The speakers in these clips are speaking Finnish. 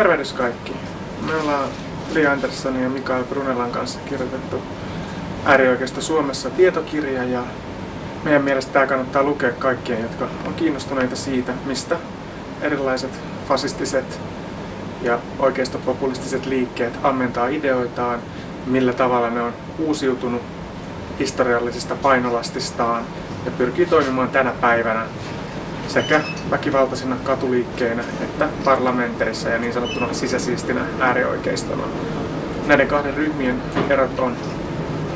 Tervehdys kaikki. Me ollaan Li Anderssonin ja Mikael Brunellan kanssa kirjoitettu Äärioikeisto Suomessa tietokirja ja meidän mielestä tämä kannattaa lukea kaikkien, jotka on kiinnostuneita siitä, mistä erilaiset fasistiset ja oikeistopopulistiset liikkeet ammentaa ideoitaan, millä tavalla ne on uusiutunut historiallisista painolastistaan ja pyrkii toimimaan tänä päivänä sekä väkivaltaisina katuliikkeinä että parlamenteissa ja niin sanottuna sisäsiistinä äärioikeistona. Näiden kahden ryhmien erot on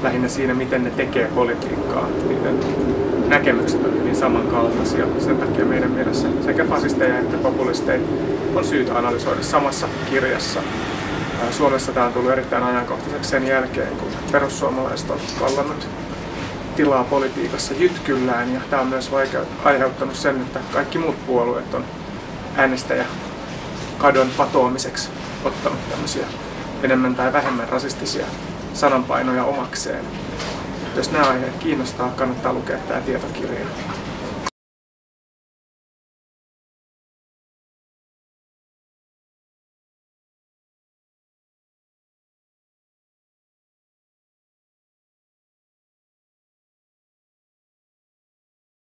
lähinnä siinä, miten ne tekee politiikkaa. Niiden näkemykset on hyvin samankaltaisia. Sen takia meidän mielessä sekä fasisteja että populisteja on syytä analysoida samassa kirjassa. Suomessa tämä on tullut erittäin ajankohtaiseksi sen jälkeen, kun perussuomalaiset on vallannut tilaa politiikassa jytkyllään, ja tämä on myös aiheuttanut sen, että kaikki muut puolueet on äänestäjäkadon patoamiseksi ottanut tämmöisiä enemmän tai vähemmän rasistisia sananpainoja omakseen. Jos nämä aiheet kiinnostaa, kannattaa lukea tämä tietokirja.